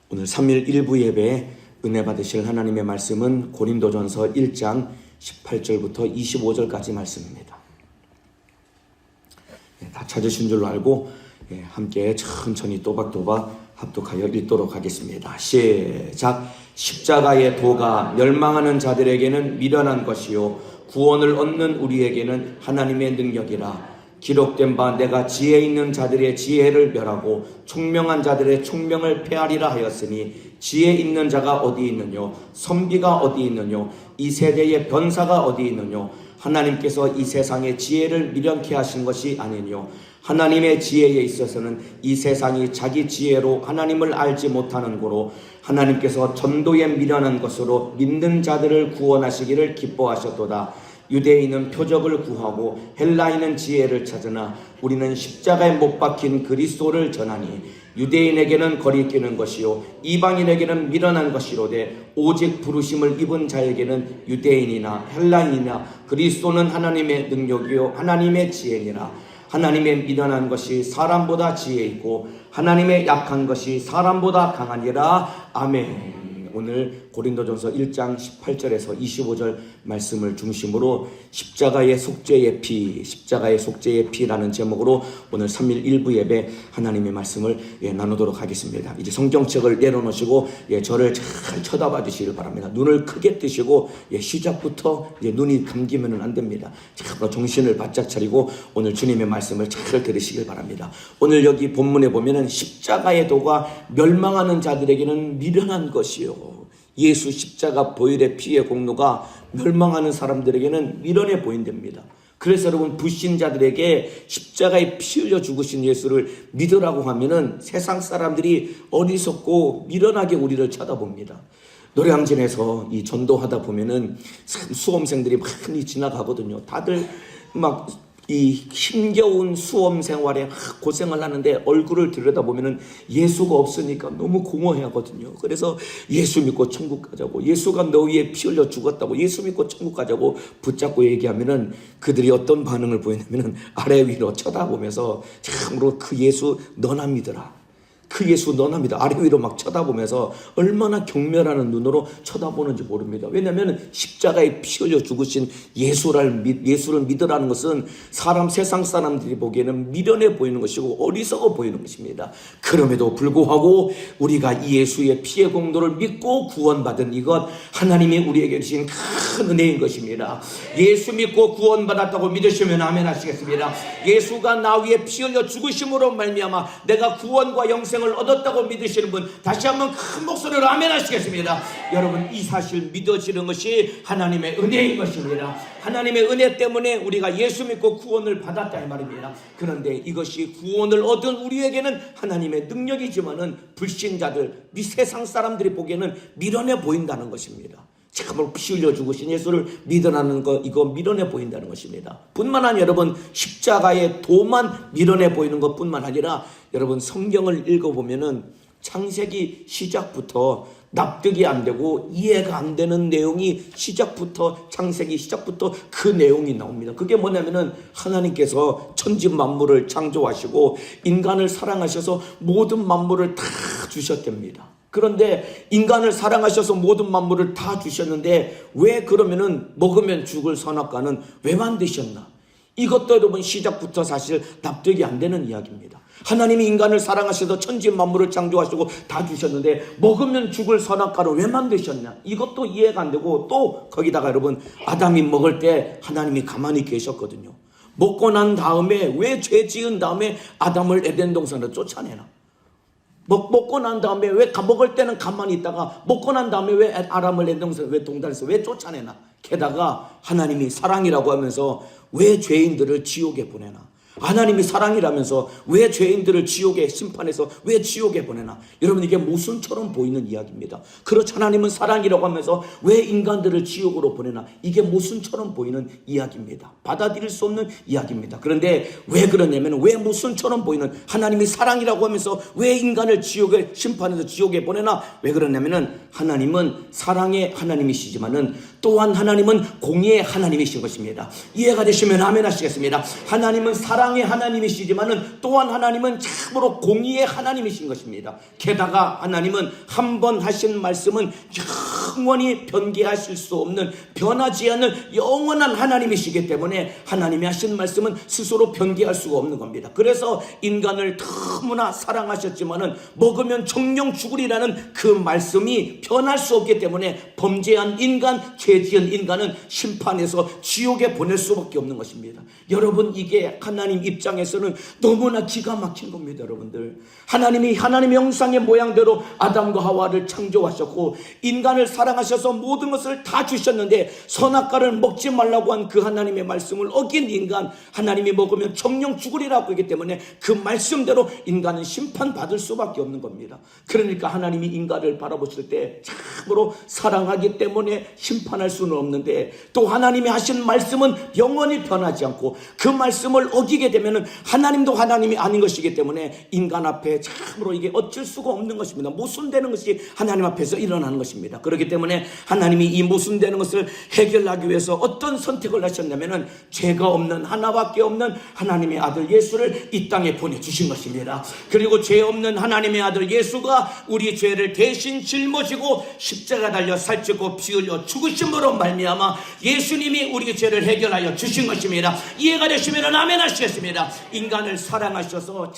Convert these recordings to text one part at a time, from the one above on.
오늘 3일 일부 예배에 은혜 받으실 하나님의 말씀은 고린도전서 1장 18절부터 25절까지 말씀입니다. 다 찾으신 줄로 알고 함께 천천히 또박또박 합독하여 읽도록 하겠습니다. 시작. 십자가의 도가 멸망하는 자들에게는 미련한 것이요 구원을 얻는 우리에게는 하나님의 능력이라. 기록된 바 내가 지혜 있는 자들의 지혜를 멸하고 총명한 자들의 총명을 폐하리라 하였으니 지혜 있는 자가 어디 있느뇨 선비가 어디 있느뇨 이 세대의 변사가 어디 있느뇨 하나님께서 이 세상의 지혜를 미련케 하신 것이 아니뇨 하나님의 지혜에 있어서는 이 세상이 자기 지혜로 하나님을 알지 못하는 고로 하나님께서 전도에 미련한 것으로 믿는 자들을 구원하시기를 기뻐하셨도다. 유대인은 표적을 구하고 헬라인은 지혜를 찾으나 우리는 십자가에 못 박힌 그리스도를 전하니 유대인에게는 거리끼는 것이요 이방인에게는 미련한 것이로되 오직 부르심을 입은 자에게는 유대인이나 헬라인이나 그리스도는 하나님의 능력이요 하나님의 지혜니라. 하나님의 미련한 것이 사람보다 지혜 있고 하나님의 약한 것이 사람보다 강하니라. 아멘. 오늘 고린도전서 1장 18절에서 25절 말씀을 중심으로 십자가의 속죄의 피, 십자가의 속죄의 피라는 제목으로 오늘 3일 일부 예배 하나님의 말씀을 나누도록 하겠습니다. 이제 성경책을 내려놓으시고 저를 잘 쳐다봐 주시길 바랍니다. 눈을 크게 뜨시고 시작부터 눈이 감기면 안 됩니다. 참 정신을 바짝 차리고 오늘 주님의 말씀을 잘 들으시길 바랍니다. 오늘 여기 본문에 보면은 십자가의 도가 멸망하는 자들에게는 미련한 것이요 예수 십자가 보혈의 피의 공로가 멸망하는 사람들에게는 미련해 보인답니다. 그래서 여러분 불신자들에게 십자가에 피 흘려 죽으신 예수를 믿으라고 하면은 세상 사람들이 어리석고 미련하게 우리를 쳐다봅니다. 노량진에서 이 전도하다 보면은 수험생들이 많이 지나가거든요. 다들 막 이 힘겨운 수험 생활에 고생을 하는데 얼굴을 들여다보면 예수가 없으니까 너무 공허해하거든요. 그래서 예수 믿고 천국 가자고, 예수가 너 위에 피 흘려 죽었다고, 예수 믿고 천국 가자고 붙잡고 얘기하면은 그들이 어떤 반응을 보이냐면은 아래 위로 쳐다보면서 참으로 그 예수 너나 믿어라. 그 예수 너나 믿어. 아래 위로 막 쳐다보면서 얼마나 경멸하는 눈으로 쳐다보는지 모릅니다. 왜냐하면 십자가에 피 흘려 죽으신 예수를 믿으라는 것은 세상 사람들이 보기에는 미련해 보이는 것이고 어리석어 보이는 것입니다. 그럼에도 불구하고 우리가 이 예수의 피의 공로를 믿고 구원받은 이것 하나님이 우리에게 주신 큰 은혜인 것입니다. 예수 믿고 구원받았다고 믿으시면 아멘 하시겠습니다. 예수가 나 위에 피 흘려 죽으심으로 말미암아 내가 구원과 영생을 얻었다고 믿으시는 분 다시 한번 큰 목소리로 아멘 하시겠습니다. 여러분 이 사실 믿어지는 것이 하나님의 은혜인 것입니다. 하나님의 은혜 때문에 우리가 예수 믿고 구원을 받았다 이 말입니다. 그런데 이것이 구원을 얻은 우리에게는 하나님의 능력이지만은 불신자들 세상 사람들이 보기에는 미련해 보인다는 것입니다. 참으로 피 흘려 죽으신 예수를 믿으라는 거 이거 미련해 보인다는 것입니다. 뿐만 아니라 여러분 십자가의 도만 미련해 보이는 것뿐만 아니라 여러분 성경을 읽어보면은 창세기 시작부터 납득이 안 되고 이해가 안 되는 내용이 창세기 시작부터 그 내용이 나옵니다. 그게 뭐냐면은 하나님께서 천지 만물을 창조하시고 인간을 사랑하셔서 모든 만물을 다 주셨답니다. 그런데 인간을 사랑하셔서 모든 만물을 다 주셨는데 왜 그러면은 먹으면 죽을 선악과는 왜 만드셨나? 이것도 여러분 시작부터 사실 납득이 안 되는 이야기입니다. 하나님이 인간을 사랑하셔서 천지 만물을 창조하시고 다 주셨는데 먹으면 죽을 선악과를 왜 만드셨냐? 이것도 이해가 안 되고 또 거기다가 여러분 아담이 먹을 때 하나님이 가만히 계셨거든요. 먹고 난 다음에 왜 죄 지은 다음에 아담을 에덴 동산으로 쫓아내나? 먹고 난 다음에 왜 먹을 때는 가만히 있다가 먹고 난 다음에 왜 아람을 에덴동산에서 왜 동산에서 왜 쫓아내나? 게다가 하나님이 사랑이라고 하면서 왜 죄인들을 지옥에 보내나? 하나님이 사랑이라면서 왜 죄인들을 지옥에 심판해서 왜 지옥에 보내나? 여러분 이게 모순처럼 보이는 이야기입니다. 그렇죠. 하나님은 사랑이라고 하면서 왜 인간들을 지옥으로 보내나? 이게 모순처럼 보이는 이야기입니다. 받아들일 수 없는 이야기입니다. 그런데 왜 그러냐면 왜 모순처럼 보이는 하나님이 사랑이라고 하면서 왜 인간을 지옥에 심판해서 지옥에 보내나? 왜 그러냐면은 하나님은 사랑의 하나님이시지만은 또 또한 하나님은 공의의 하나님이신 것입니다. 이해가 되시면 아멘 하시겠습니다. 하나님은 사랑의 하나님이시지만은 또한 하나님은 참으로 공의의 하나님이신 것입니다. 게다가 하나님은 한 번 하신 말씀은 영원히 변개하실 수 없는, 변하지 않는 영원한 하나님이시기 때문에 하나님이 하신 말씀은 스스로 변개할 수가 없는 겁니다. 그래서 인간을 너무나 사랑하셨지만은 먹으면 정령 죽으리라는 그 말씀이 변할 수 없기 때문에 범죄한 인간, 죄 지은 인간은 심판해서 지옥에 보낼 수밖에 없는 것입니다. 여러분, 이게 하나님 입장에서는 너무나 기가 막힌 겁니다. 여러분들, 하나님이 하나님의 형상의 모양대로 아담과 하와를 창조하셨고 인간을 사랑하셔서 모든 것을 다 주셨는데 선악과를 먹지 말라고 한 그 하나님의 말씀을 어긴 인간, 하나님이 먹으면 정령 죽으리라고 하기 때문에 그 말씀대로 인간은 심판받을 수밖에 없는 겁니다. 그러니까 하나님이 인간을 바라보실 때 참으로 사랑하기 때문에 심판할 수는 없는데, 또 하나님이 하신 말씀은 영원히 변하지 않고 그 말씀을 어기게 되면 하나님도 하나님이 아닌 것이기 때문에 인간 앞에 참으로 이게 어쩔 수가 없는 것입니다. 모순되는 것이 하나님 앞에서 일어나는 것입니다. 그렇기 때문에 하나님이 이 모순되는 것을 해결하기 위해서 어떤 선택을 하셨냐면은 죄가 없는, 하나밖에 없는 하나님의 아들 예수를 이 땅에 보내주신 것입니다. 그리고 죄 없는 하나님의 아들 예수가 우리 죄를 대신 짊어지고 십자가 달려 살찌고 피 흘려 죽으심으로 말미암아 예수님이 우리 죄를 해결하여 주신 것입니다. 이해가 되시면 아멘 하시겠습니다. 인간을 사랑하셔서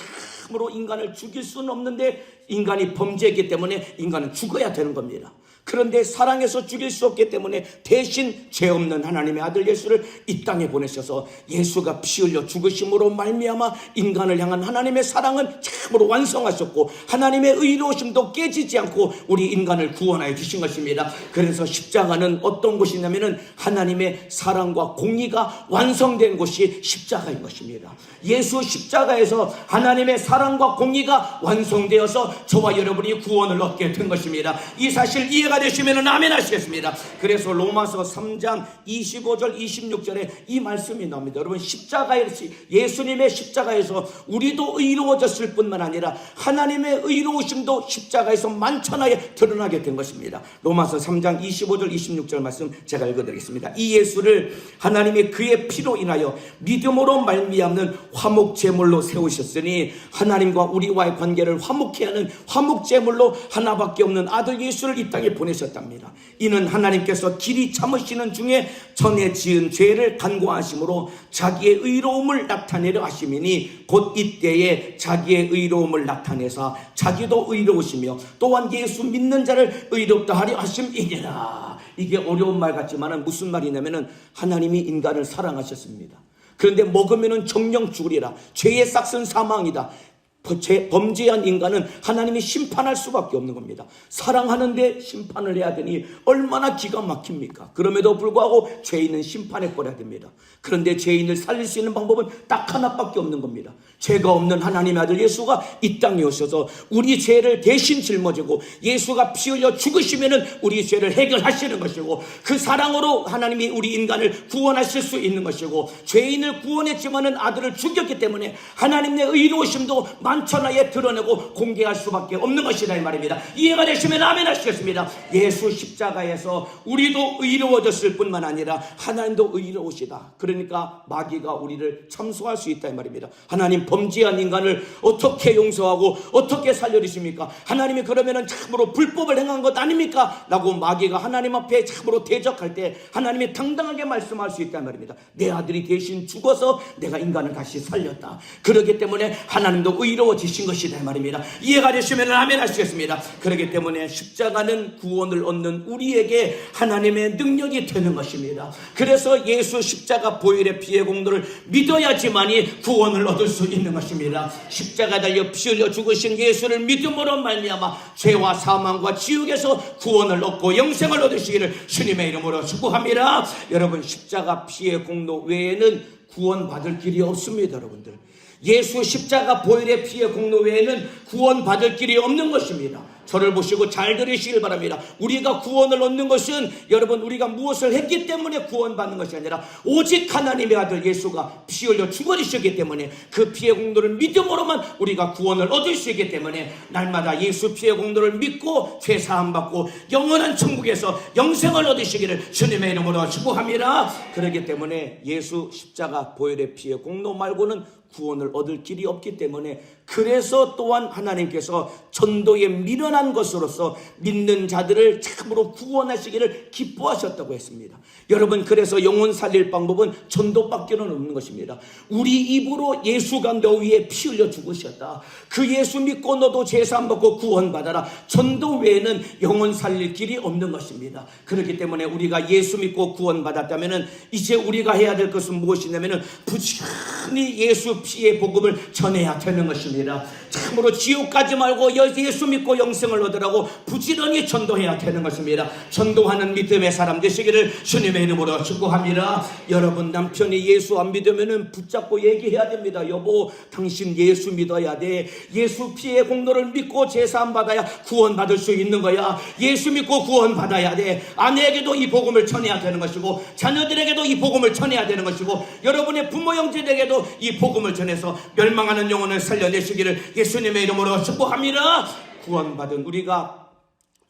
참으로 인간을 죽일 수는 없는데 인간이 범죄했기 때문에 인간은 죽어야 되는 겁니다. 그런데 사랑해서 죽일 수 없기 때문에 대신 죄 없는 하나님의 아들 예수를 이 땅에 보내셔서 예수가 피 흘려 죽으심으로 말미암아 인간을 향한 하나님의 사랑은 참으로 완성하셨고 하나님의 의로우심도 깨지지 않고 우리 인간을 구원하여 주신 것입니다. 그래서 십자가는 어떤 곳이냐면은 하나님의 사랑과 공의가 완성된 곳이 십자가인 것입니다. 예수 십자가에서 하나님의 사랑과 공의가 완성되어서 저와 여러분이 구원을 얻게 된 것입니다. 이 사실 이해가 되시면 아멘 하시겠습니다. 그래서 로마서 3장 25절 26절에 이 말씀이 나옵니다. 여러분, 십자가에서, 예수님의 십자가에서 우리도 의로워졌을 뿐만 아니라 하나님의 의로우심도 십자가에서 만천하에 드러나게 된 것입니다. 로마서 3장 25절 26절 말씀 제가 읽어드리겠습니다. 이 예수를 하나님이 그의 피로 인하여 믿음으로 말미암는 화목제물로 세우셨으니 하나님과 우리와의 관계를 화목케 하는 화목제물로 하나밖에 없는 아들 예수를 이 땅에 보내셨답니다. 이는 하나님께서 길이 참으시는 중에 전에 지은 죄를 간과하심으로 자기의 의로움을 나타내려 하심이니 곧 이때에 자기의 의로움을 나타내사 자기도 의로우시며 또한 예수 믿는 자를 의롭다 하려 하심이니라. 이게 어려운 말 같지만 무슨 말이냐면은 하나님이 인간을 사랑하셨습니다. 그런데 먹으면은 정령 죽으리라. 죄의 싹은 사망이다. 범죄한 인간은 하나님이 심판할 수밖에 없는 겁니다. 사랑하는데 심판을 해야 되니 얼마나 기가 막힙니까? 그럼에도 불구하고 죄인은 심판에 꺼려야 됩니다. 그런데 죄인을 살릴 수 있는 방법은 딱 하나밖에 없는 겁니다. 죄가 없는 하나님의 아들 예수가 이 땅에 오셔서 우리 죄를 대신 짊어지고 예수가 피 흘려 죽으시면은 우리 죄를 해결하시는 것이고 그 사랑으로 하나님이 우리 인간을 구원하실 수 있는 것이고 죄인을 구원했지만은 아들을 죽였기 때문에 하나님의 의로우심도 만천하에 드러내고 공개할 수밖에 없는 것이다 이 말입니다. 이해가 되시면 아멘 하시겠습니다. 예수 십자가에서 우리도 의로워졌을 뿐만 아니라 하나님도 의로우시다. 그러니까 마귀가 우리를 참소할 수 있다 이 말입니다. 하나님, 범죄한 인간을 어떻게 용서하고 어떻게 살려주십니까? 하나님이 그러면은 참으로 불법을 행한 것 아닙니까? 라고 마귀가 하나님 앞에 참으로 대적할 때 하나님이 당당하게 말씀할 수 있다 말입니다. 내 아들이 대신 죽어서 내가 인간을 다시 살렸다. 그렇기 때문에 하나님도 의로워지신 것이다 말입니다. 이해가 되시면 아멘 하시겠습니다. 그렇기 때문에 십자가는 구원을 얻는 우리에게 하나님의 능력이 되는 것입니다. 그래서 예수 십자가 보혈의 피의 공로를 믿어야지만이 구원을 얻을 수 있는 것입니다. 십자가 달려 피 흘려 죽으신 예수를 믿음으로 말미암아 죄와 사망과 지옥에서 구원을 얻고 영생을 얻으시기를 주님의 이름으로 축복합니다. 여러분, 십자가 피의 공로 외에는 구원받을 길이 없습니다. 여러분들, 예수 십자가 보혈의 피의 공로 외에는 구원받을 길이 없는 것입니다. 저를 보시고 잘 들으시길 바랍니다. 우리가 구원을 얻는 것은 여러분 우리가 무엇을 했기 때문에 구원받는 것이 아니라 오직 하나님의 아들 예수가 피 흘려 죽어주셨기 때문에 그 피의 공로를 믿음으로만 우리가 구원을 얻을 수 있기 때문에 날마다 예수 피의 공로를 믿고 죄 사함 받고 영원한 천국에서 영생을 얻으시기를 주님의 이름으로 축복합니다. 그렇기 때문에 예수 십자가 보혈의 피의 공로 말고는 구원을 얻을 길이 없기 때문에 그래서 또한 하나님께서 전도에 미련한 것으로서 믿는 자들을 참으로 구원하시기를 기뻐하셨다고 했습니다. 여러분 그래서 영혼 살릴 방법은 전도밖에는 없는 것입니다. 우리 입으로 예수가 너 위에 피 흘려 죽으셨다. 그 예수 믿고 너도 제사함 받고 구원받아라. 전도 외에는 영혼 살릴 길이 없는 것입니다. 그렇기 때문에 우리가 예수 믿고 구원받았다면 이제 우리가 해야 될 것은 무엇이냐면 부지런히 예수 피의 복음을 전해야 되는 것입니다. 참으로 지옥 가지 말고 예수 믿고 영생을 얻으라고 부지런히 전도해야 되는 것입니다. 전도하는 믿음의 사람 되시기를 주님의 이름으로 축복합니다. 여러분 남편이 예수 안 믿으면 붙잡고 얘기해야 됩니다. 여보 당신 예수 믿어야 돼. 예수 피의 공로를 믿고 제사함 받아야 구원받을 수 있는 거야. 예수 믿고 구원받아야 돼. 아내에게도 이 복음을 전해야 되는 것이고 자녀들에게도 이 복음을 전해야 되는 것이고 여러분의 부모 형제들에게도 이 복음을 전해서 멸망하는 영혼을 살려내시기를 예수님의 이름으로 축복합니다. 구원받은 우리가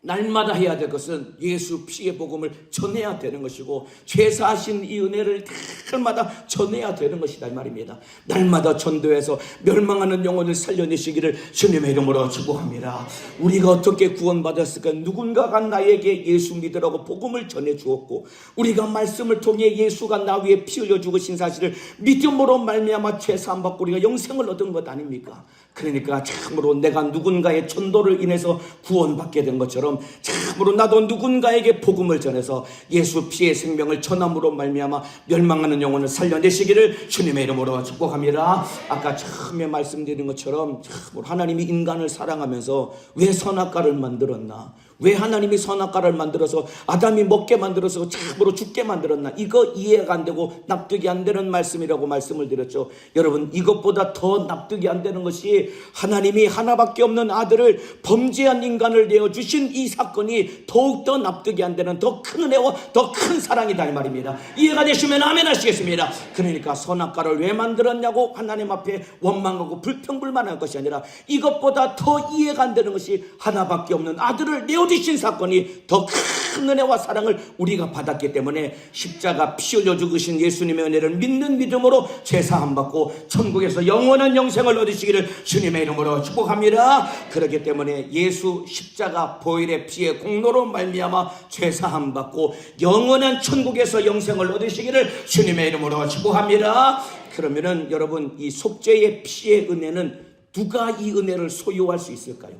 날마다 해야 될 것은 예수 피의 복음을 전해야 되는 것이고 죄사하신 이 은혜를 날마다 전해야 되는 것이다 이 말입니다. 날마다 전도해서 멸망하는 영혼을 살려내시기를 주님의 이름으로 축복합니다. 우리가 어떻게 구원받았을까? 누군가가 나에게 예수 믿으라고 복음을 전해 주었고 우리가 말씀을 통해 예수가 나 위에 피 흘려 죽으신 사실을 믿음으로 말미암아 죄사함 받고 우리가 영생을 얻은 것 아닙니까? 그러니까 참으로 내가 누군가의 전도를 인해서 구원받게 된 것처럼 참으로 나도 누군가에게 복음을 전해서 예수 피의 생명을 전함으로 말미암아 멸망하는 영혼을 살려내시기를 주님의 이름으로 축복합니다. 아까 처음에 말씀드린 것처럼 참으로 하나님이 인간을 사랑하면서 왜 선악과를 만들었나? 왜 하나님이 선악과를 만들어서 아담이 먹게 만들어서 참으로 죽게 만들었나? 이거 이해가 안 되고 납득이 안 되는 말씀이라고 말씀을 드렸죠. 여러분 이것보다 더 납득이 안 되는 것이 하나님이 하나밖에 없는 아들을 범죄한 인간을 내어주신 이 사건이 더욱더 납득이 안 되는 더 큰 은혜와 더 큰 사랑이다 이 말입니다. 이해가 되시면 아멘 하시겠습니다. 그러니까 선악과를 왜 만들었냐고 하나님 앞에 원망하고 불평불만할 것이 아니라 이것보다 더 이해가 안 되는 것이 하나밖에 없는 아들을 내어주신 사건이 더 큰 은혜와 사랑을 우리가 받았기 때문에 십자가 피 흘려 죽으신 예수님의 은혜를 믿는 믿음으로 죄사함 받고 천국에서 영원한 영생을 얻으시기를 주님의 이름으로 축복합니다. 그렇기 때문에 예수 십자가 보혈의 피의 공로로 말미암아 죄사함 받고 영원한 천국에서 영생을 얻으시기를 주님의 이름으로 축복합니다. 그러면은 여러분 이 속죄의 피의 은혜는 누가 이 은혜를 소유할 수 있을까요?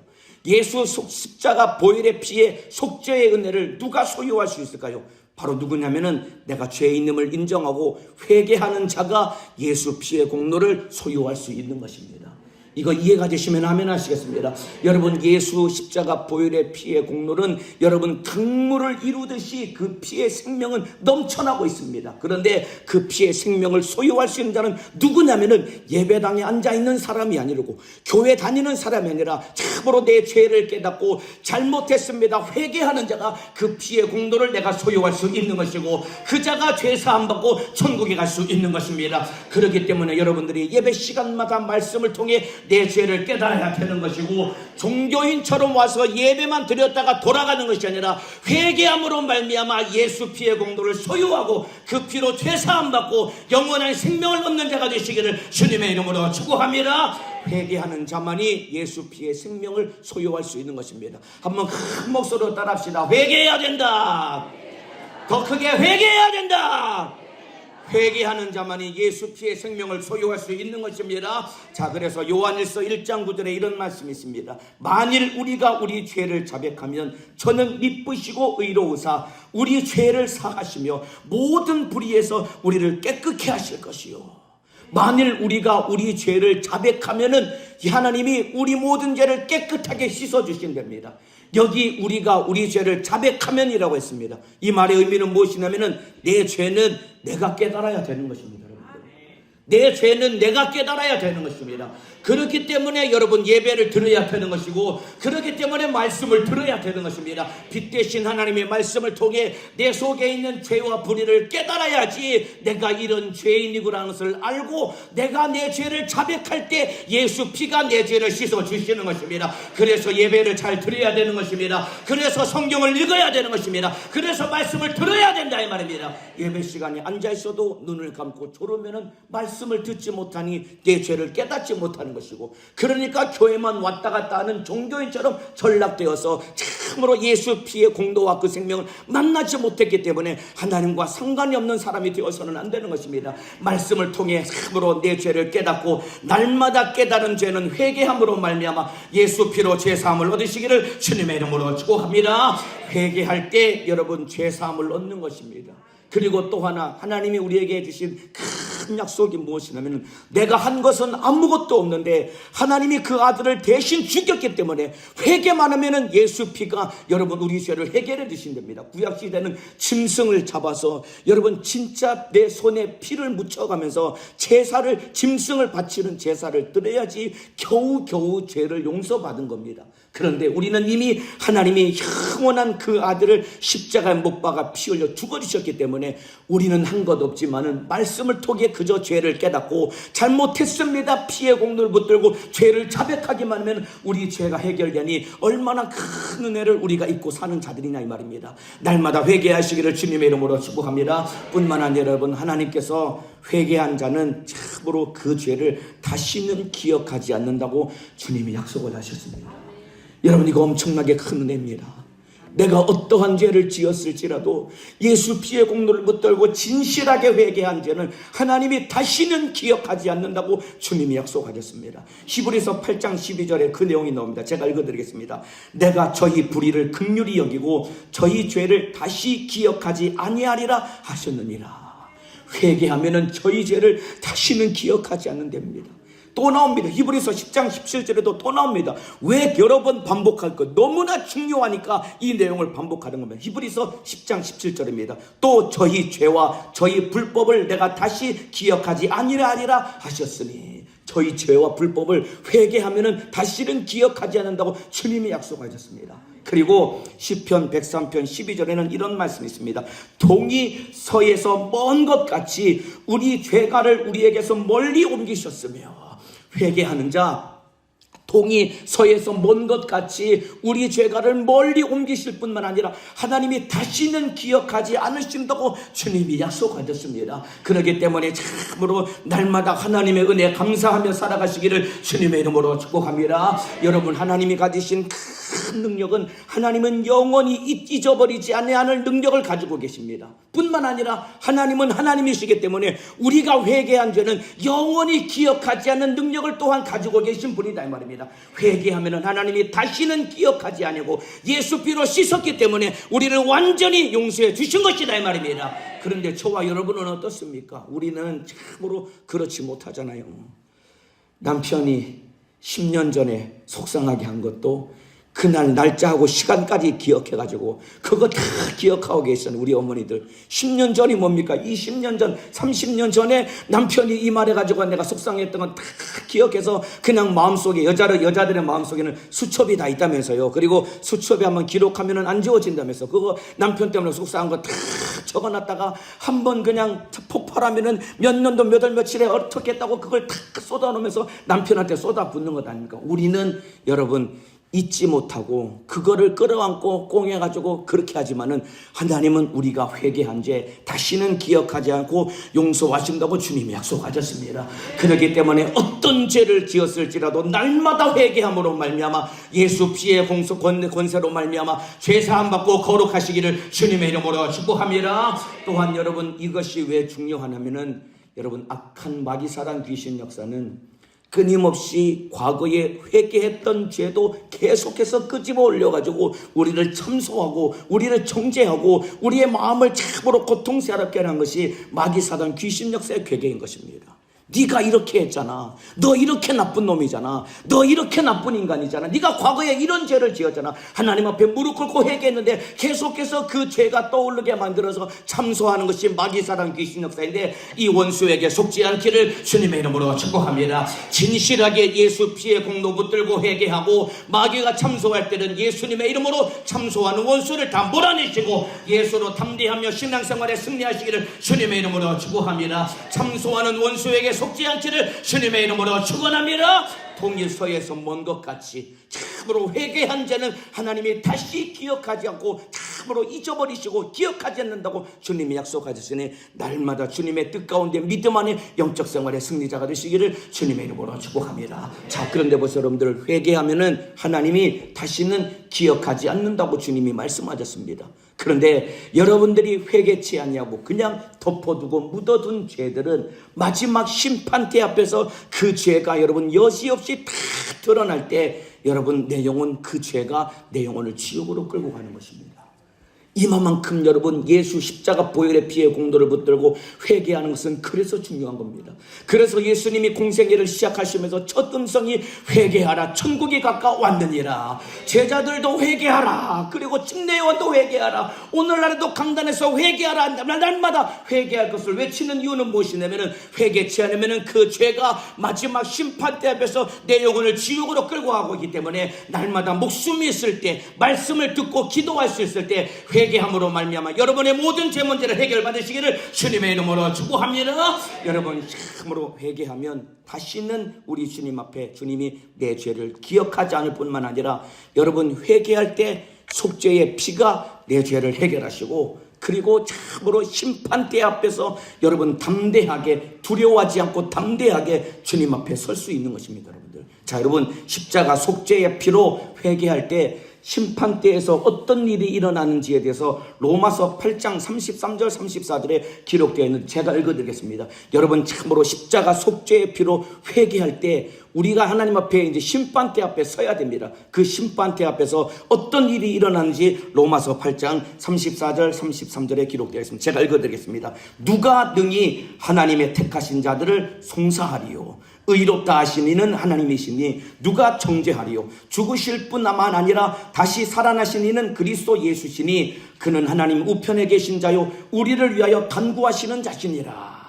예수 십자가 보혈의 피의 속죄의 은혜를 누가 소유할 수 있을까요? 바로 누구냐면은 내가 죄인임을 인정하고 회개하는 자가 예수 피의 공로를 소유할 수 있는 것입니다. 이거 이해가 되시면 아멘 하시겠습니다. 여러분 예수 십자가 보혈의 피의 공로는 여러분 강물을 이루듯이 그 피의 생명은 넘쳐나고 있습니다. 그런데 그 피의 생명을 소유할 수 있는 자는 누구냐면은 예배당에 앉아있는 사람이 아니고 교회 다니는 사람이 아니라 참으로 내 죄를 깨닫고 잘못했습니다 회개하는 자가 그 피의 공로를 내가 소유할 수 있는 것이고 그 자가 죄사함 받고 천국에 갈 수 있는 것입니다. 그렇기 때문에 여러분들이 예배 시간마다 말씀을 통해 내 죄를 깨달아야 되는 것이고 종교인처럼 와서 예배만 드렸다가 돌아가는 것이 아니라 회개함으로 말미암아 예수 피의 공로를 소유하고 그 피로 죄사함 받고 영원한 생명을 얻는 자가 되시기를 주님의 이름으로 축복합니다. 회개하는 자만이 예수 피의 생명을 소유할 수 있는 것입니다. 한번 큰 목소리로 따라합시다. 회개해야 된다. 더 크게 회개해야 된다. 회개하는 자만이 예수 피의 생명을 소유할 수 있는 것입니다. 자, 그래서 요한일서 1장 9절에 이런 말씀이 있습니다. 만일 우리가 우리 죄를 자백하면 저는 미쁘시고 의로우사 우리 죄를 사하시며 모든 불의에서 우리를 깨끗게 하실 것이요. 만일 우리가 우리 죄를 자백하면은 하나님이 우리 모든 죄를 깨끗하게 씻어주신답니다. 여기 우리가 우리 죄를 자백하면이라고 했습니다. 이 말의 의미는 무엇이냐면은 내 죄는 내가 깨달아야 되는 것입니다. 여러분들. 내 죄는 내가 깨달아야 되는 것입니다. 그렇기 때문에 여러분 예배를 들어야 되는 것이고, 그렇기 때문에 말씀을 들어야 되는 것입니다. 빛 대신 하나님의 말씀을 통해 내 속에 있는 죄와 불의를 깨달아야지 내가 이런 죄인이구라는 것을 알고 내가 내 죄를 자백할 때 예수 피가 내 죄를 씻어 주시는 것입니다. 그래서 예배를 잘 드려야 되는 것입니다. 그래서 성경을 읽어야 되는 것입니다. 그래서 말씀을 들어야 된다 이 말입니다. 예배 시간에 앉아 있어도 눈을 감고 졸으면은 말씀을 듣지 못하니 내 죄를 깨닫지 못하는 것이고, 그러니까 교회만 왔다 갔다 하는 종교인처럼 전락되어서 참으로 예수 피의 공도와 그 생명을 만나지 못했기 때문에 하나님과 상관이 없는 사람이 되어서는 안 되는 것입니다. 말씀을 통해 참으로 내 죄를 깨닫고 날마다 깨달은 죄는 회개함으로 말미암아 예수 피로 죄사함을 얻으시기를 주님의 이름으로 축복합니다. 회개할 때 여러분 죄사함을 얻는 것입니다. 그리고 또 하나, 하나님이 우리에게 주신 큰 약속이 무엇이냐면, 내가 한 것은 아무것도 없는데 하나님이 그 아들을 대신 죽였기 때문에 회개만 하면은 예수 피가 여러분 우리 죄를 해결해 주신답니다. 구약시대는 짐승을 잡아서 여러분 진짜 내 손에 피를 묻혀가면서 제사를, 짐승을 바치는 제사를 드려야지 겨우겨우 죄를 용서받은 겁니다. 그런데 우리는 이미 하나님이 영원한 그 아들을 십자가에 못 박아 피 흘려 죽어주셨기 때문에 우리는 한 것 없지만은 말씀을 통해 그저 죄를 깨닫고 잘못했습니다 피의 공로를 붙들고 죄를 자백하기만 하면 우리 죄가 해결되니 얼마나 큰 은혜를 우리가 입고 사는 자들이냐 이 말입니다. 날마다 회개하시기를 주님의 이름으로 축복합니다. 뿐만 아니라 여러분, 하나님께서 회개한 자는 참으로 그 죄를 다시는 기억하지 않는다고 주님이 약속을 하셨습니다. 여러분, 이거 엄청나게 큰 은혜입니다. 내가 어떠한 죄를 지었을지라도 예수 피의 공로를 붙들고 진실하게 회개한 죄는 하나님이 다시는 기억하지 않는다고 주님이 약속하셨습니다. 히브리서 8장 12절에 그 내용이 나옵니다. 제가 읽어드리겠습니다. 내가 저희 불의를 긍휼히 여기고 저희 죄를 다시 기억하지 아니하리라 하셨느니라. 회개하면은 저희 죄를 다시는 기억하지 않는답니다. 또 나옵니다. 히브리서 10장 17절에도 또 나옵니다. 왜 여러 번 반복할 것? 너무나 중요하니까 이 내용을 반복하는 겁니다. 히브리서 10장 17절입니다. 또 저희 죄와 저희 불법을 내가 다시 기억하지 아니하리라 하셨으니, 저희 죄와 불법을 회개하면은 다시는 기억하지 않는다고 주님이 약속하셨습니다. 그리고 시편 103편 12절에는 이런 말씀이 있습니다. 동이 서에서 먼 것 같이 우리 죄가를 우리에게서 멀리 옮기셨으며, 회개하는 자, 동이 서에서 먼 것 같이 우리 죄가를 멀리 옮기실 뿐만 아니라 하나님이 다시는 기억하지 않으신다고 주님이 약속하셨습니다. 그렇기 때문에 참으로 날마다 하나님의 은혜에 감사하며 살아가시기를 주님의 이름으로 축복합니다. 여러분, 하나님이 가지신 큰 능력은, 하나님은 영원히 잊어버리지 않을 능력을 가지고 계십니다. 뿐만 아니라 하나님은 하나님이시기 때문에 우리가 회개한 죄는 영원히 기억하지 않는 능력을 또한 가지고 계신 분이다 이 말입니다. 회개하면 하나님이 다시는 기억하지 아니하고 예수 피로 씻었기 때문에 우리를 완전히 용서해 주신 것이다 이 말입니다. 그런데 저와 여러분은 어떻습니까? 우리는 참으로 그렇지 못하잖아요. 남편이 10년 전에 속상하게 한 것도 그날 날짜하고 시간까지 기억해가지고 그거 다 기억하고 계시는 우리 어머니들, 10년 전이 뭡니까? 20년 전, 30년 전에 남편이 이 말해가지고 내가 속상했던 건 다 기억해서 그냥 마음속에, 여자들의 마음속에는 수첩이 다 있다면서요. 그리고 수첩에 한번 기록하면 안 지워진다면서 그거 남편 때문에 속상한 거 다 적어놨다가 한번 그냥 폭발하면은 몇 년도 몇 월 며칠에 어떻게 했다고 그걸 다 쏟아놓으면서 남편한테 쏟아붓는 것 아닙니까? 우리는 여러분 잊지 못하고 그거를 끌어안고 꽁해가지고 그렇게 하지만은 하나님은 우리가 회개한 죄 다시는 기억하지 않고 용서하신다고 주님이 약속하셨습니다. 그렇기 때문에 어떤 죄를 지었을지라도 날마다 회개함으로 말미암아 예수 피의 권세로 말미암아 죄사함 받고 거룩하시기를 주님의 이름으로 축복합니다. 또한 여러분, 이것이 왜 중요하냐면은 여러분, 악한 마귀사단 귀신 역사는 끊임없이 과거에 회개했던 죄도 계속해서 끄집어 올려가지고 우리를 참소하고 우리를 정죄하고 우리의 마음을 참으로 고통스럽게 하는 것이 마귀사단 귀신 역사의 괴계인 것입니다. 네가 이렇게 했잖아. 너 이렇게 나쁜 놈이잖아. 너 이렇게 나쁜 인간이잖아. 네가 과거에 이런 죄를 지었잖아. 하나님 앞에 무릎 꿇고 회개했는데 계속해서 그 죄가 떠오르게 만들어서 참소하는 것이 마귀사랑 귀신 역사인데, 이 원수에게 속지 않기를 주님의 이름으로 축복합니다. 진실하게 예수 피의 공로 붙들고 회개하고, 마귀가 참소할 때는 예수님의 이름으로 참소하는 원수를 다 몰아내시고 예수로 담대하며 신앙생활에 승리하시기를 주님의 이름으로 축복합니다. 참소하는 원수에게 속지 않기를 주님의 이름으로 축원합니다. 동일서에서 먼 것 같이 참으로 회개한 자는 하나님이 다시 기억하지 않고 참으로 잊어버리시고 기억하지 않는다고 주님이 약속하셨으니, 날마다 주님의 뜻 가운데 믿음 안에 영적 생활의 승리자가 되시기를 주님의 이름으로 축복합니다. 자, 그런데 보세요 여러분들, 회개하면은 하나님이 다시는 기억하지 않는다고 주님이 말씀하셨습니다. 그런데 여러분들이 회개치 아니하고 그냥 덮어두고 묻어둔 죄들은 마지막 심판대 앞에서 그 죄가 여러분 여지없이 다 드러날 때, 여러분 내 영혼, 그 죄가 내 영혼을 지옥으로 끌고 가는 것입니다. 이만큼 여러분 예수 십자가 보혈의 피의 공로를 붙들고 회개하는 것은 그래서 중요한 겁니다. 그래서 예수님이 공생애를 시작하시면서 첫 음성이 회개하라, 천국이 가까웠느니라. 제자들도 회개하라, 그리고 침례요한도 회개하라, 오늘날에도 강단에서 회개하라, 날마다 회개할 것을 외치는 이유는 무엇이냐면은, 회개치 않으면은 그 죄가 마지막 심판대 앞에서 내 영혼을 지옥으로 끌고 가고 있기 때문에, 날마다 목숨이 있을 때, 말씀을 듣고 기도할 수 있을 때 회개함으로 말미암아 여러분의 모든 죄 문제를 해결받으시기를 주님의 이름으로 축복합니다. 여러분 참으로 회개하면 다시는 우리 주님 앞에 주님이 내 죄를 기억하지 않을 뿐만 아니라, 여러분 회개할 때 속죄의 피가 내 죄를 해결하시고, 그리고 참으로 심판대 앞에서 여러분 담대하게, 두려워하지 않고 담대하게 주님 앞에 설 수 있는 것입니다. 여러분들, 자 여러분, 십자가 속죄의 피로 회개할 때 심판대에서 어떤 일이 일어나는지에 대해서 로마서 8장 33절 34절에 기록되어 있는, 제가 읽어드리겠습니다. 여러분 참으로 십자가 속죄의 피로 회개할 때 우리가 하나님 앞에 이제 심판대 앞에 서야 됩니다. 그 심판대 앞에서 어떤 일이 일어나는지 로마서 8장 34절 33절에 기록되어 있습니다. 제가 읽어드리겠습니다. 누가 능히 하나님의 택하신 자들을 송사하리요? 의롭다 하신 이는 하나님이시니 누가 정죄하리요? 죽으실 뿐만 아니라 다시 살아나신 이는 그리스도 예수시니 그는 하나님 우편에 계신 자요 우리를 위하여 간구하시는 자시니라.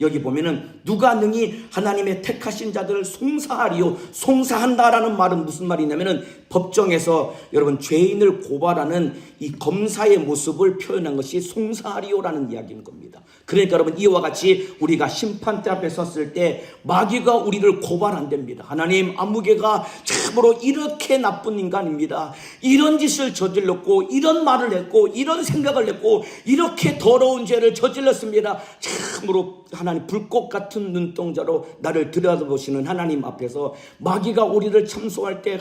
여기 보면은 누가 능히 하나님의 택하신 자들을 송사하리요? 송사한다라는 말은 무슨 말이냐면은, 법정에서 여러분 죄인을 고발하는 이 검사의 모습을 표현한 것이 송사하리요라는 이야기인 겁니다. 그러니까 여러분 이와 같이 우리가 심판대 앞에 섰을 때 마귀가 우리를 고발한답니다. 하나님, 아무개가 참으로 이렇게 나쁜 인간입니다. 이런 짓을 저질렀고, 이런 말을 했고, 이런 생각을 했고, 이렇게 더러운 죄를 저질렀습니다. 참으로 하나님 불꽃 같은 눈동자로 나를 들여다보시는 하나님 앞에서 마귀가 우리를 참소할 때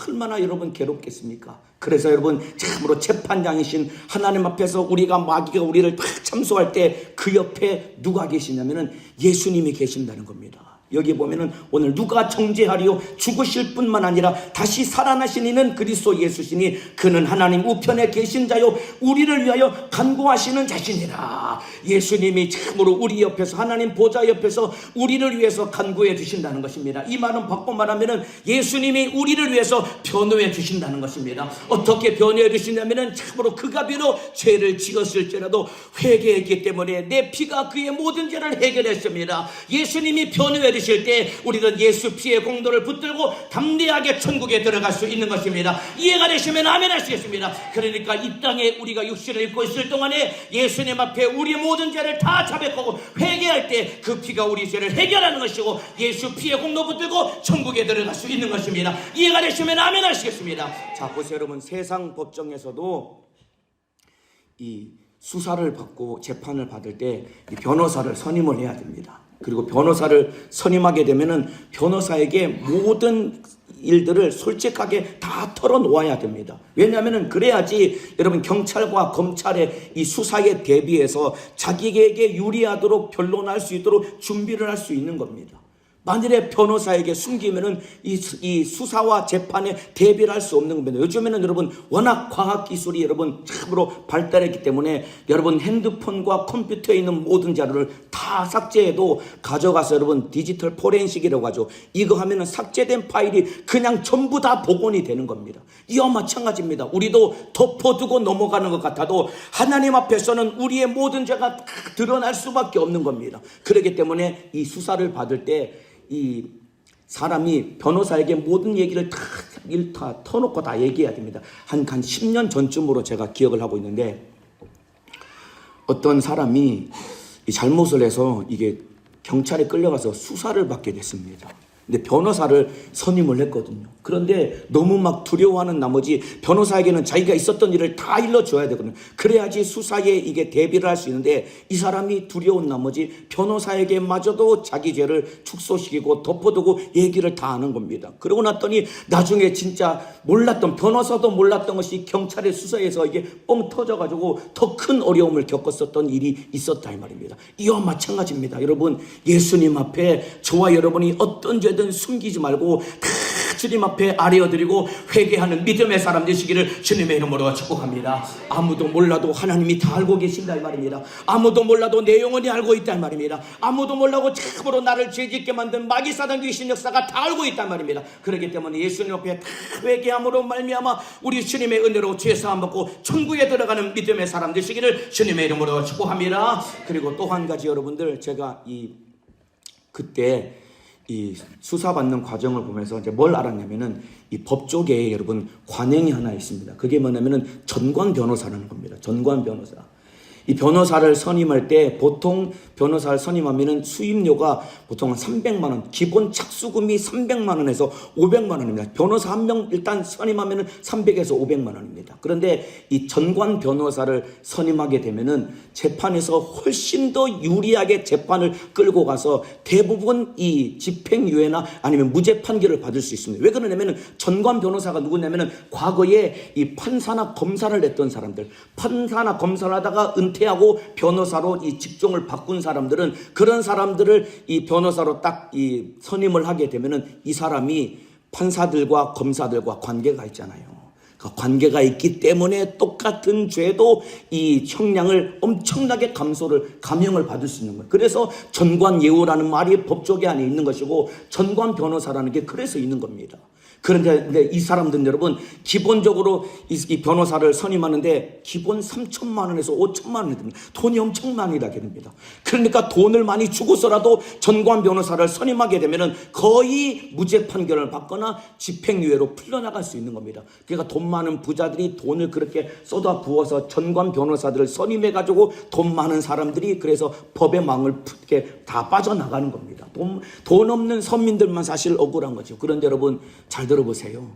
얼마나 여러분 괴롭겠습니까? 그래서 여러분 참으로 재판장이신 하나님 앞에서 우리가 마귀가 우리를 참소할 때 그 옆에 누가 계시냐면은 예수님이 계신다는 겁니다. 여기 보면은 오늘 누가 정죄하리요? 죽으실 뿐만 아니라 다시 살아나신 이는 그리스도 예수시니 그는 하나님 우편에 계신 자요 우리를 위하여 간구하시는 자신이라. 예수님이 참으로 우리 옆에서, 하나님 보좌 옆에서 우리를 위해서 간구해 주신다는 것입니다. 이 말은 바꿔 말하면은 예수님이 우리를 위해서 변호해 주신다는 것입니다. 어떻게 변호해 주시냐면은, 참으로 그가 비록 죄를 지었을지라도 회개했기 때문에 내 피가 그의 모든 죄를 해결했습니다. 예수님이 변호해 주실 때 우리는 예수 피의 공로를 붙들고 담대하게 천국에 들어갈 수 있는 것입니다. 이해가 되시면 아멘 하시겠습니다. 그러니까 이 땅에 우리가 육신을 입고 있을 동안에 예수님 앞에 우리 모든 죄를 다 자백하고 회개할 때 그 피가 우리 죄를 해결하는 것이고, 예수 피의 공로 붙들고 천국에 들어갈 수 있는 것입니다. 이해가 되시면 아멘 하시겠습니다. 자, 보세요 여러분, 세상 법정에서도 이 수사를 받고 재판을 받을 때 이 변호사를 선임을 해야 됩니다. 그리고 변호사를 선임하게 되면은 변호사에게 모든 일들을 솔직하게 다 털어놓아야 됩니다. 왜냐하면 그래야지 여러분 경찰과 검찰의 이 수사에 대비해서 자기에게 유리하도록 변론할 수 있도록 준비를 할 수 있는 겁니다. 만일에 변호사에게 숨기면은 이 수사와 재판에 대비를 할 수 없는 겁니다. 요즘에는 여러분 워낙 과학 기술이 여러분 참으로 발달했기 때문에 여러분 핸드폰과 컴퓨터에 있는 모든 자료를 다 삭제해도 가져가서 여러분 디지털 포렌식이라고 하죠. 이거 하면은 삭제된 파일이 그냥 전부 다 복원이 되는 겁니다. 이와 마찬가지입니다. 우리도 덮어두고 넘어가는 것 같아도 하나님 앞에서는 우리의 모든 죄가 다 드러날 수밖에 없는 겁니다. 그렇기 때문에 이 수사를 받을 때 이 사람이 변호사에게 모든 얘기를 다 터놓고 다 얘기해야 됩니다. 한 10년 전쯤으로 제가 기억을 하고 있는데, 어떤 사람이 잘못을 해서 이게 경찰에 끌려가서 수사를 받게 됐습니다. 근데 변호사를 선임을 했거든요. 그런데 너무 막 두려워하는 나머지 변호사에게는 자기가 있었던 일을 다 일러줘야 되거든요. 그래야지 수사에 이게 대비를 할 수 있는데, 이 사람이 두려운 나머지 변호사에게 마저도 자기 죄를 축소시키고 덮어두고 얘기를 다 하는 겁니다. 그러고 났더니 나중에 진짜 몰랐던, 변호사도 몰랐던 것이 경찰의 수사에서 이게 뻥 터져가지고 더 큰 어려움을 겪었었던 일이 있었다 이 말입니다. 이와 마찬가지입니다. 여러분, 예수님 앞에 저와 여러분이 어떤 죄든 숨기지 말고 다 주님 앞에 아뢰어드리고 회개하는 믿음의 사람 되시기를 주님의 이름으로 축복합니다. 아무도 몰라도 하나님이 다 알고 계신다 이 말입니다. 아무도 몰라도 내 영혼이 알고 있다 이 말입니다. 아무도 몰라도 참으로 나를 죄짓게 만든 마귀 사단 귀신 역사가 다 알고 있단 말입니다. 그렇기 때문에 예수님 앞에 다 회개함으로 말미암아 우리 주님의 은혜로 죄 사함 받고 천국에 들어가는 믿음의 사람 되시기를 주님의 이름으로 축복합니다. 그리고 또 한 가지, 여러분들, 제가 그때 이 수사받는 과정을 보면서 이제 뭘 알았냐면은, 이 법조계에 여러분 관행이 하나 있습니다. 그게 뭐냐면은 전관 변호사라는 겁니다. 전관 변호사. 이 변호사를 선임할 때 보통 변호사를 선임하면은 수임료가 보통 한 300만 원, 기본 착수금이 300만 원에서 500만 원입니다. 변호사 한 명 일단 선임하면은 300에서 500만 원입니다. 그런데 이 전관 변호사를 선임하게 되면은 재판에서 훨씬 더 유리하게 재판을 끌고 가서 대부분 이 집행유예나 아니면 무죄 판결을 받을 수 있습니다. 왜 그러냐면은 전관 변호사가 누구냐면은 과거에 이 판사나 검사를 했던 사람들, 판사나 검사를 하다가 은퇴하고 변호사로 이 직종을 바꾼 사람들은, 그런 사람들을 이 변호사로 딱 이 선임을 하게 되면은 이 사람이 판사들과 검사들과 관계가 있잖아요. 그 관계가 있기 때문에 똑같은 죄도 이 형량을 엄청나게 감형을 받을 수 있는 거예요. 그래서 전관예우라는 말이 법조계 안에 있는 것이고, 전관 변호사라는 게 그래서 있는 겁니다. 그런데 이 사람들은 여러분 기본적으로 이 변호사를 선임하는데 기본 3천만 원에서 5천만 원이 됩니다. 돈이 엄청 많이 나게 됩니다. 그러니까 돈을 많이 주고서라도 전관 변호사를 선임하게 되면은 거의 무죄 판결을 받거나 집행유예로 풀려나갈 수 있는 겁니다. 그러니까 돈 많은 부자들이 돈을 그렇게 쏟아 부어서 전관 변호사들을 선임해가지고 돈 많은 사람들이 그래서 법의 망을 이렇게 다 빠져나가는 겁니다. 돈 없는 서민들만 사실 억울한 거죠. 그런데 여러분 잘 들어보세요.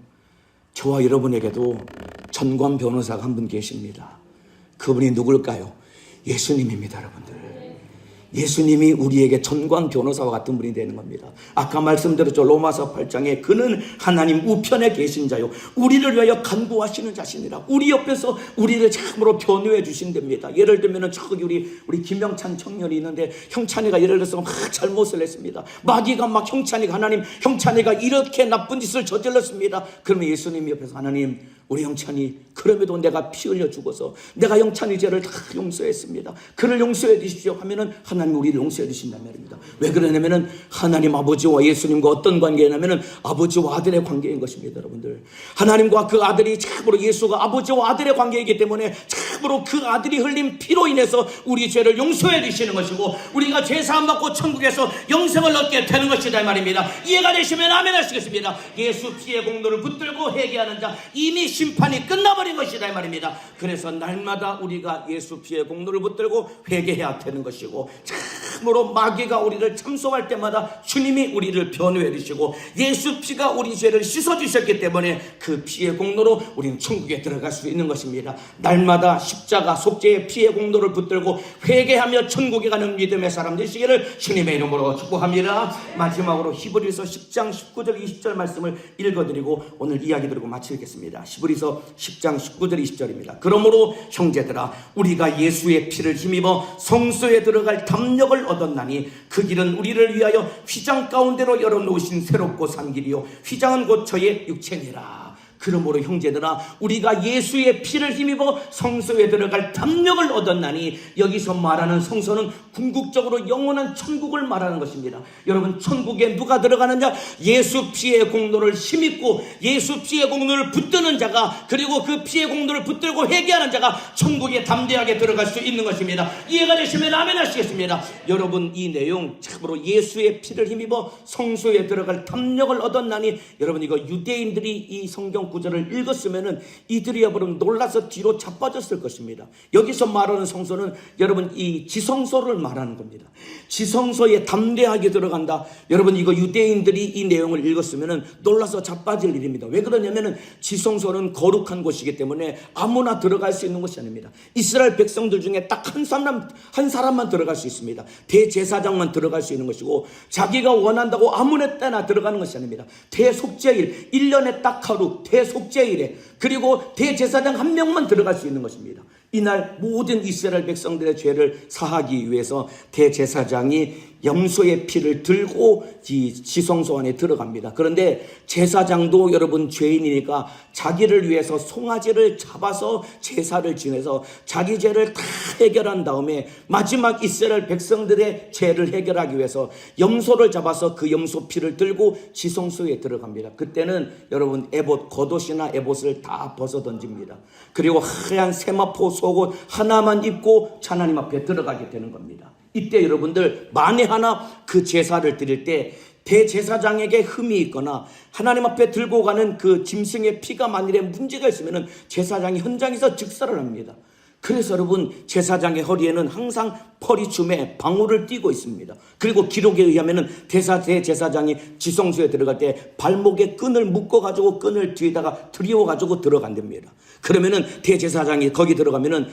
저와 여러분에게도 전관 변호사가 한 분 계십니다. 그분이 누굴까요? 예수님입니다, 여러분들. 예수님이 우리에게 전관 변호사와 같은 분이 되는 겁니다. 아까 말씀드렸죠. 로마서 8장에 그는 하나님 우편에 계신 자요 우리를 위하여 간구하시는 자신이라. 우리 옆에서 우리를 참으로 변호해 주신답니다. 예를 들면은 저기 우리 김영찬 청년이 있는데, 형찬이가 예를 들어서 막 잘못을 했습니다. 마귀가 막 하나님 형찬이가 이렇게 나쁜 짓을 저질렀습니다. 그러면 예수님 옆에서 하나님, 우리 형찬이 그럼에도 내가 피 흘려 죽어서 내가 형찬이 죄를 다 용서했습니다. 그를 용서해 주십시오 하면은 하나님 우리를 용서해 주신단 말입니다. 왜 그러냐면은 하나님 아버지와 예수님과 어떤 관계냐면은 아버지와 아들의 관계인 것입니다, 여러분들. 하나님과 그 아들이 참으로 예수가 아버지와 아들의 관계이기 때문에 참으로 그 아들이 흘린 피로 인해서 우리 죄를 용서해 주시는 것이고, 우리가 죄 사함 받고 천국에서 영생을 얻게 되는 것이다 이 말입니다. 이해가 되시면 아멘 하시겠습니다. 예수 피의 공로를 붙들고 회개하는 자 이미 심판이 끝나버린 것이다 이 말입니다. 그래서 날마다 우리가 예수 피의 공로를 붙들고 회개해야 되는 것이고, 참으로 마귀가 우리를 참소할 때마다 주님이 우리를 변호해 주시고 예수 피가 우리 죄를 씻어 주셨기 때문에 그 피의 공로로 우리는 천국에 들어갈 수 있는 것입니다. 날마다 십자가 속죄의 피의 공로를 붙들고 회개하며 천국에 가는 믿음의 사람 되시기를 주님의 이름으로 축복합니다. 마지막으로 히브리서 10장 19절 20절 말씀을 읽어드리고 오늘 이야기 드리고 마치겠습니다. 히브리서 10장 19절 20절입니다. 그러므로 형제들아, 우리가 예수의 피를 힘입어 성소에 들어갈 담력을 탐욕을 얻었나니 그 길은 우리를 위하여 휘장 가운데로 열어놓으신 새롭고 산 길이요 휘장은 곧 저의 육체니라. 그러므로 형제들아 우리가 예수의 피를 힘입어 성소에 들어갈 담력을 얻었나니 여기서 말하는 성소는 궁극적으로 영원한 천국을 말하는 것입니다. 여러분 천국에 누가 들어가느냐? 예수 피의 공로를 힘입고 예수 피의 공로를 붙드는 자가 그리고 그 피의 공로를 붙들고 회개하는 자가 천국에 담대하게 들어갈 수 있는 것입니다. 이해가 되시면 아멘 하시겠습니다. 여러분 이 내용 참으로 예수의 피를 힘입어 성소에 들어갈 담력을 얻었나니 여러분 이거 유대인들이 이 성경 구절을 읽었으면은 이들이 여러분 놀라서 뒤로 자빠졌을 것입니다. 여기서 말하는 성소는 여러분 이 지성소를 말하는 겁니다. 지성소에 담대하게 들어간다. 여러분 이거 유대인들이 이 내용을 읽었으면은 놀라서 자빠질 일입니다. 왜 그러냐면은 지성소는 거룩한 곳이기 때문에 아무나 들어갈 수 있는 것이 아닙니다. 이스라엘 백성들 중에 딱 한 사람만 들어갈 수 있습니다. 대제사장만 들어갈 수 있는 것이고 자기가 원한다고 아무나 때나 들어가는 것이 아닙니다. 대속죄일 1년에 딱 하루 대속죄일에 그리고 대제사장 한 명만 들어갈 수 있는 것입니다. 이날 모든 이스라엘 백성들의 죄를 사하기 위해서 대제사장이 염소의 피를 들고 지성소 안에 들어갑니다. 그런데 제사장도 여러분 죄인이니까 자기를 위해서 송아지를 잡아서 제사를 지내서 자기 죄를 다 해결한 다음에 마지막 이스라엘 백성들의 죄를 해결하기 위해서 염소를 잡아서 그 염소 피를 들고 지성소에 들어갑니다. 그때는 여러분 에봇, 겉옷이나 에봇을 다 벗어 던집니다. 그리고 하얀 세마포 속옷 하나만 입고 하나님 앞에 들어가게 되는 겁니다. 이때 여러분들 만에 하나 그 제사를 드릴 때 대제사장에게 흠이 있거나 하나님 앞에 들고 가는 그 짐승의 피가 만일에 문제가 있으면 제사장이 현장에서 즉사를 합니다. 그래서 여러분 제사장의 허리에는 항상 퍼리춤에 방울을 띠고 있습니다. 그리고 기록에 의하면 대제사장이 지성소에 들어갈 때 발목에 끈을 묶어가지고 끈을 뒤에다가 들여가지고 들어간답니다. 그러면은 대제사장이 거기 들어가면은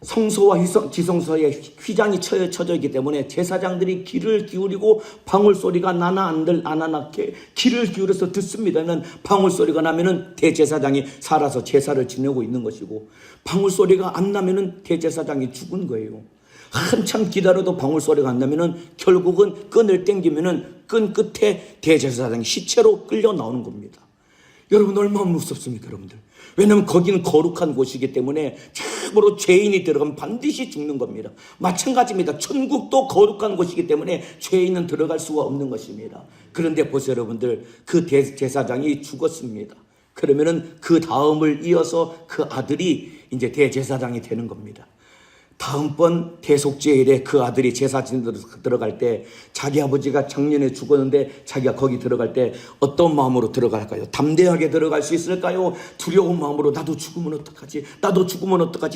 성소와 지성소에 휘장이 쳐져 있기 때문에 제사장들이 귀를 기울이고 방울 소리가 나나 안 나나 귀를 기울여서 듣습니다면 방울 소리가 나면은 대제사장이 살아서 제사를 지내고 있는 것이고 방울 소리가 안 나면은 대제사장이 죽은 거예요. 한참 기다려도 방울 소리가 안 나면은 결국은 끈을 당기면은 끈 끝에 대제사장이 시체로 끌려 나오는 겁니다. 여러분 얼마나 무섭습니까 여러분들? 왜냐하면 거기는 거룩한 곳이기 때문에 참으로 죄인이 들어가면 반드시 죽는 겁니다. 마찬가지입니다. 천국도 거룩한 곳이기 때문에 죄인은 들어갈 수가 없는 것입니다. 그런데 보세요 여러분들 그 대제사장이 죽었습니다. 그러면은 그 다음을 이어서 그 아들이 이제 대제사장이 되는 겁니다. 다음번 대속죄일에 그 아들이 제사진으로 들어갈 때 자기 아버지가 작년에 죽었는데 자기가 거기 들어갈 때 어떤 마음으로 들어갈까요? 담대하게 들어갈 수 있을까요? 두려운 마음으로 나도 죽으면 어떡하지?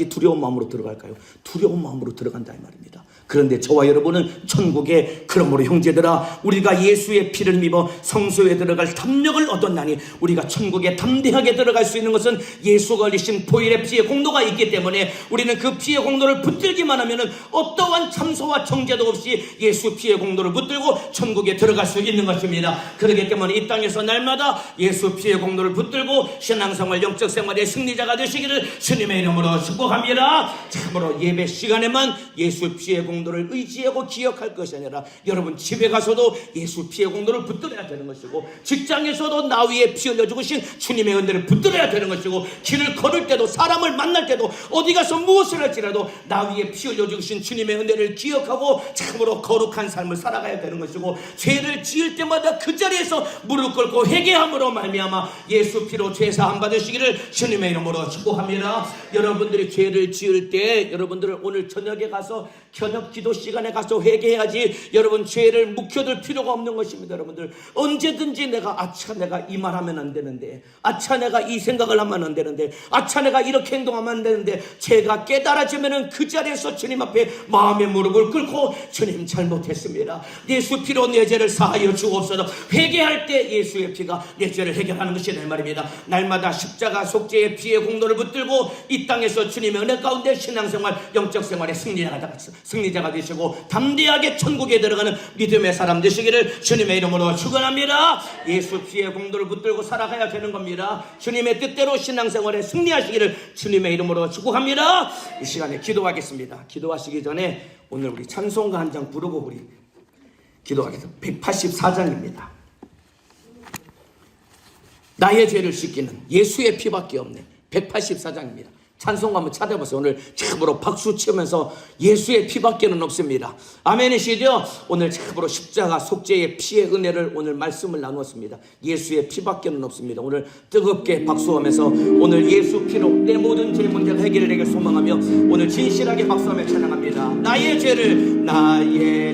두려운 마음으로 들어갈까요? 두려운 마음으로 들어간다 이 말입니다. 그런데 저와 여러분은 천국에 그러므로 형제들아 우리가 예수의 피를 믿어 성소에 들어갈 담력을 얻었나니 우리가 천국에 담대하게 들어갈 수 있는 것은 예수가 흘리신 보혈의 피의 공로가 있기 때문에 우리는 그 피의 공로를 붙들기만 하면은 어떠한 참소와 정죄도 없이 예수 피의 공로를 붙들고 천국에 들어갈 수 있는 것입니다. 그렇기 때문에 이 땅에서 날마다 예수 피의 공로를 붙들고 신앙생활 영적 생활의 승리자가 되시기를 주님의 이름으로 축복합니다. 참으로 예배 시간에만 예수 피의 공로를 의지하고 기억할 것이 아니라 여러분 집에 가서도 예수 피의 공로를 붙들어야 되는 것이고 직장에서도 나 위에 피 흘려 죽으신 주님의 은혜를 붙들어야 되는 것이고 길을 걸을 때도 사람을 만날 때도 어디 가서 무엇을 할지라도 나 위에 피 흘려 죽으신 주님의 은혜를 기억하고 참으로 거룩한 삶을 살아가야 되는 것이고 죄를 지을 때마다 그 자리에서 무릎 꿇고 회개함으로 말미암아 예수 피로 죄 사함 받으시기를 주님의 이름으로 축복합니다. 여러분들이 죄를 지을 때 여러분들은 오늘 저녁에 가서 저녁 기도 시간에 가서 회개해야지 여러분 죄를 묵혀둘 필요가 없는 것입니다. 여러분들 언제든지 내가 이 말하면 안 되는데 내가 이 생각을 하면 안 되는데 내가 이렇게 행동하면 안 되는데 죄가 깨달아지면은 그 자리에서 주님 앞에 마음의 무릎을 꿇고 주님 잘못했습니다. 예수 피로 내 죄를 사하여 주옵소서. 회개할 때 예수의 피가 내 죄를 해결하는 것이 내 말입니다. 날마다 십자가 속죄의 피의 공로를 붙들고 이 땅에서 주님의 은혜 가운데 신앙생활 영적 생활의 승리자가 되시고 담대하게 천국에 들어가는 믿음의 사람 되시기를 주님의 이름으로 축원합니다. 예수 피의 공로를 붙들고 살아가야 되는 겁니다. 주님의 뜻대로 신앙생활에 승리하시기를 주님의 이름으로 축복합니다. 이 시간에 기도하겠습니다. 기도하겠습니다. 기도하시기 전에 오늘 우리 찬송가 한 장 부르고 우리 기도하겠습니다. 184장입니다. 나의 죄를 씻기는 예수의 피밖에 없네. 184장입니다. 찬송가 한번 찾아보세요. 오늘 참으로 박수 치면서 예수의 피밖에는 없습니다. 아멘이시죠? 오늘 참으로 십자가 속죄의 피의 은혜를 오늘 말씀을 나누었습니다. 예수의 피밖에는 없습니다. 오늘 뜨겁게 박수하면서 오늘 예수 피로 내 모든 죄 문제가 해결되길 소망하며 오늘 진실하게 박수하며 찬양합니다. 나의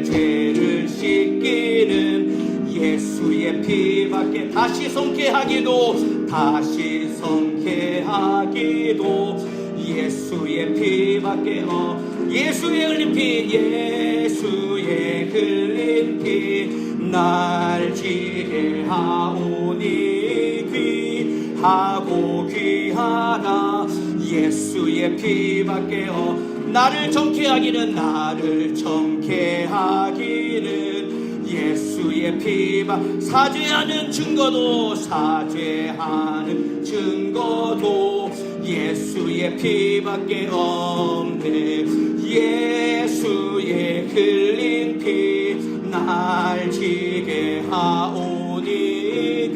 죄를 씻기는 예수의 피밖에 다시 성케하기도 예수의 피밖에 예수의 흘린 피 날 지게 하오니 귀하다 예수의 피밖에 나를 정케하기는 예수의 피밖 사죄하는 증거도 예수의 피밖에 없네. 예수의 흘린 피 날 지게 하오니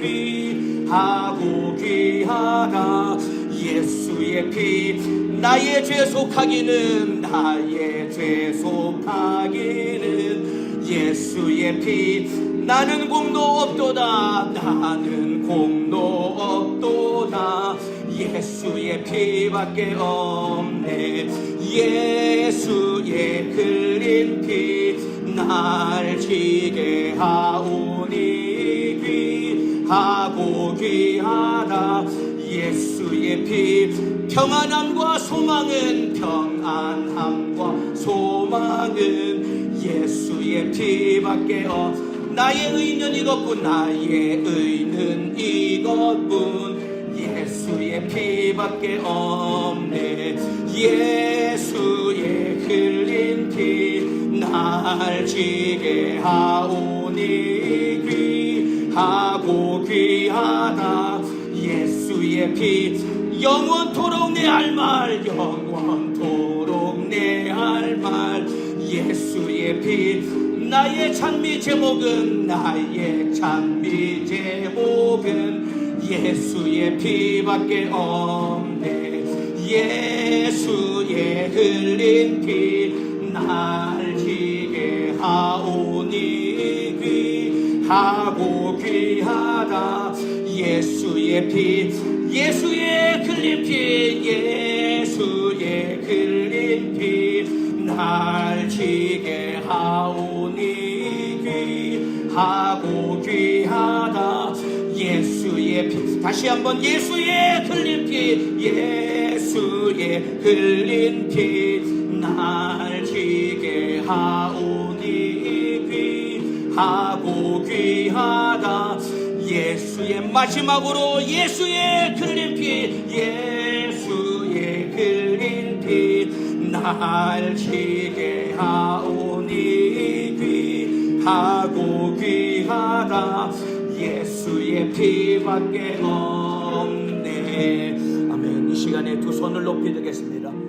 귀하다 예수의 피 나의 죄 속하기는 예수의 피 나는 공도 없도다 예수의 피밖에 없네. 예수의 흘린 피 날 지게 하오니 귀하다 예수의 피 평안함과 소망은 예수의 피밖에 나의 의는 이것뿐 예수의 피밖에 없네. 예수의 흘린 피 날 지게 하오니 귀하다 예수의 피 영원토록 내 할 말 예수의 피 나의 찬미 제목은 예수의 피밖에 없네. 예수의 흘린 피 날 지게 하오니 귀하다 예수의 피 날 지게 하오니 귀하다 예수의 피 다시 한번 예수의 흘린 피 날 지게 하오니 귀하다 예수의 마지막으로 예수의 흘린 피 날 지게 하오니 귀하다 예수의 피밖에 없네. 아멘. 이 시간에 두 손을 높이 들겠습니다.